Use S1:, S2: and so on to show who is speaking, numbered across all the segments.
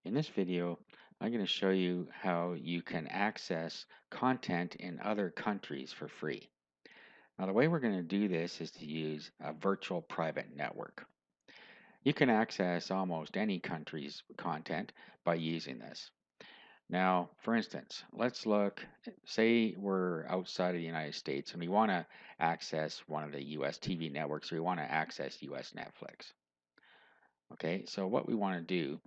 S1: In this video, I'm going to show you how you can access content in other countries for free. Now, the way we're going to do this is to use a virtual private network. You can access almost any country's content by using this. Now, for instance, let's look, say we're outside of the United States and we want to access one of the US TV networks, or we want to access US Netflix. Okay, so what we want to do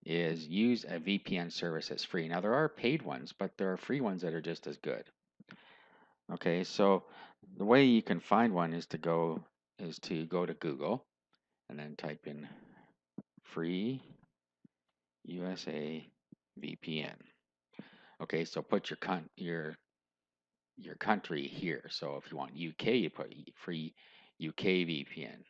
S1: is use a VPN service that's free. Now, there are paid ones, but there are free ones that are just as good. Okay, so the way you can find one is to go to Google and then type in free USA VPN. Okay, so put your country here. So if you want UK, you put free UK VPN.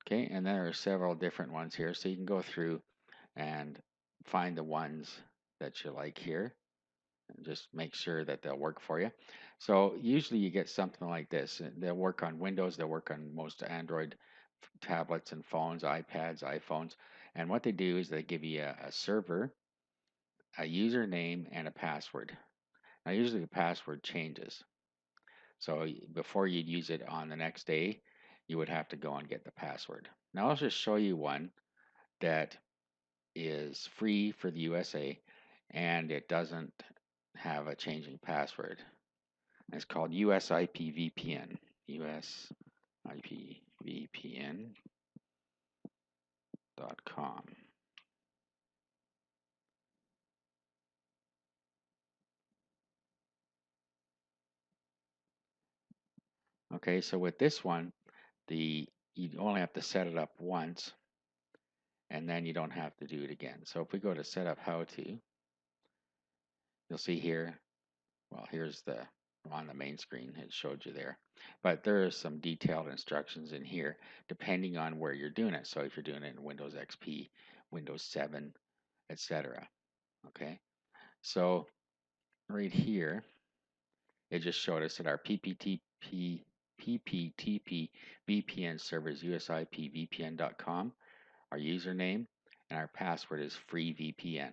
S1: Okay, and there are several different ones here, so you can go through and find the ones that you like here and just make sure that they'll work for you. So usually you get something like this. They'll work on Windows, they'll work on most Android tablets and phones, iPads, iPhones. And what they do is they give you a server, a username, and a password. Now usually the password changes. So before you'd use it on the next day, you would have to go and get the password. Now I'll just show you one that is free for the USA and it doesn't have a changing password. It's called USIP VPN. USIPVPN.com. Okay, so with this one, you only have to set it up once and then you don't have to do it again. So if we go to set up how to, you'll see here, well, here's on the main screen, it showed you there. But there are some detailed instructions in here depending on where you're doing it. So if you're doing it in Windows XP, Windows 7, etc. Okay, so right here, it just showed us that our PPTP VPN server is usipvpn.com, our username, and our password is freevpn.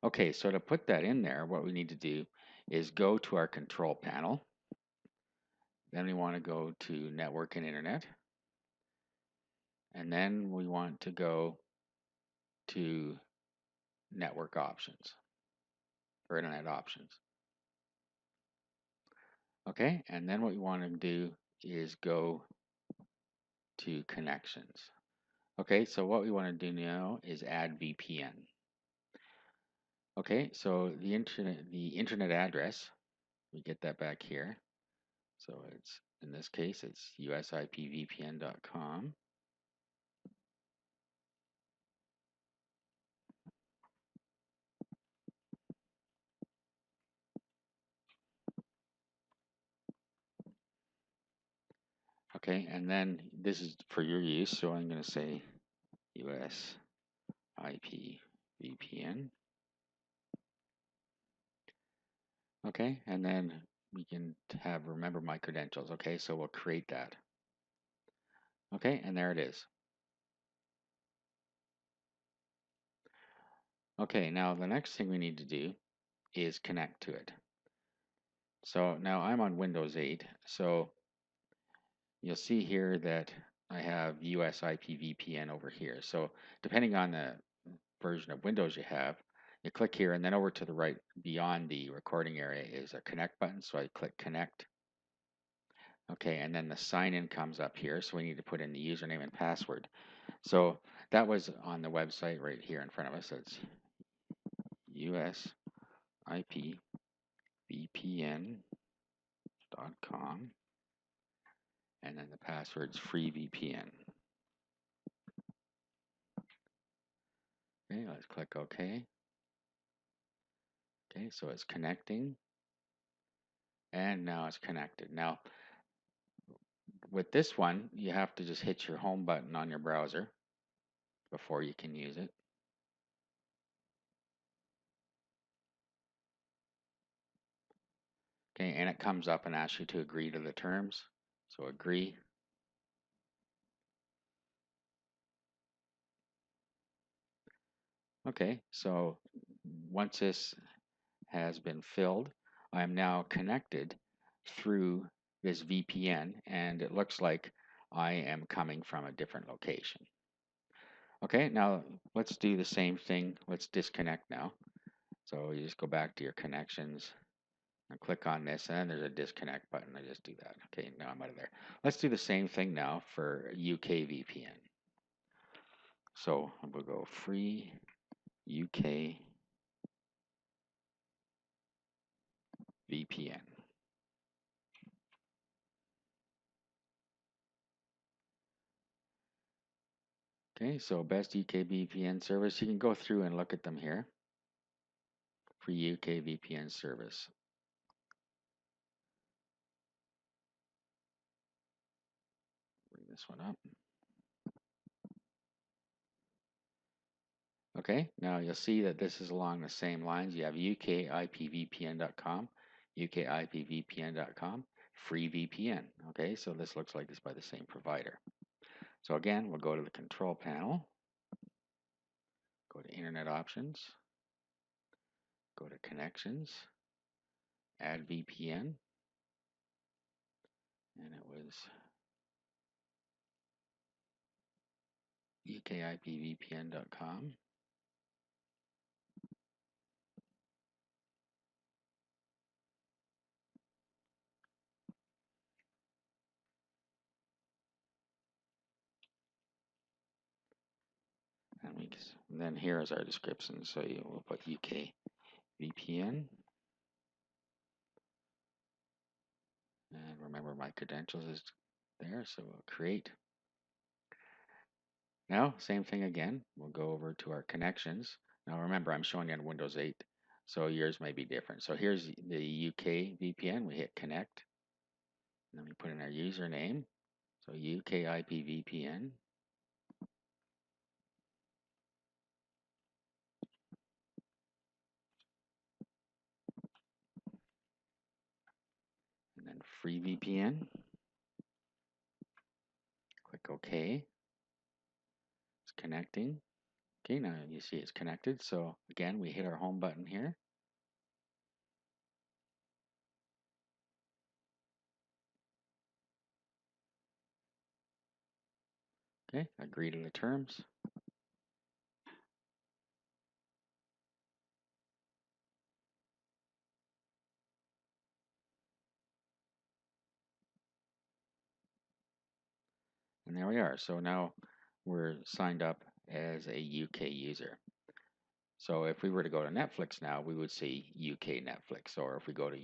S1: Okay, so to put that in there, what we need to do is go to our control panel. Then we want to go to Network and Internet. And then we want to go to Network Options or Internet Options. Okay, and then what we want to do is go to Connections. Okay, so what we want to do now is add VPN. Okay, so the internet address, we get that back here. So it's, in this case, it's usipvpn.com. Okay, and then this is for your use, so I'm going to say US IP VPN. Okay, and then we can have remember my credentials. Okay, so we'll create that. Okay, and there it is. Okay, now the next thing we need to do is connect to it. So now I'm on Windows 8, so you'll see here that I have US IP VPN over here. So depending on the version of Windows you have, you click here and then over to the right beyond the recording area is a connect button. So I click connect. Okay, and then the sign in comes up here. So we need to put in the username and password. So that was on the website right here in front of us. It's usipvpn.com. And then the password's freevpn. Okay, let's click OK. Okay, so it's connecting. And now it's connected. Now, with this one, you have to just hit your home button on your browser before you can use it. Okay, and it comes up and asks you to agree to the terms. So agree. Okay, so once this has been filled, I'm now connected through this VPN, and it looks like I am coming from a different location. Okay, now let's do the same thing. Let's disconnect now. So you just go back to your connections and click on this, and then there's a disconnect button. I just do that. Okay, now I'm out of there. Let's do the same thing now for UK VPN. So we'll go free UK VPN. Okay, so best UK VPN service. You can go through and look at them here. Free UK VPN service. Bring this one up. Okay, now you'll see that this is along the same lines. You have ukipvpn.com, ukipvpn.com, free VPN. Okay, so this looks like it's by the same provider. So again, we'll go to the control panel, go to Internet Options, go to Connections, add VPN, and it was ukipvpn.com. And then here is our description. So you will put UK VPN. And remember my credentials is there, so we'll create. Now, same thing again. We'll go over to our connections. Now remember, I'm showing you on Windows 8, so yours may be different. So here's the UK VPN. We hit connect. And then we put in our username. So UK IP VPN. And then free VPN. Click OK. It's connecting. Okay, now you see it's connected. So again, we hit our home button here. Okay, agree to the terms. And there we are. So now we're signed up as a UK user. So if we were to go to Netflix now, we would see UK Netflix. Or if we go to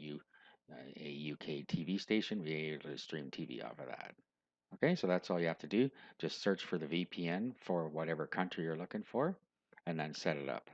S1: a UK TV station, we'd be able to stream TV off of that. Okay, so that's all you have to do. Just search for the VPN for whatever country you're looking for, and then set it up.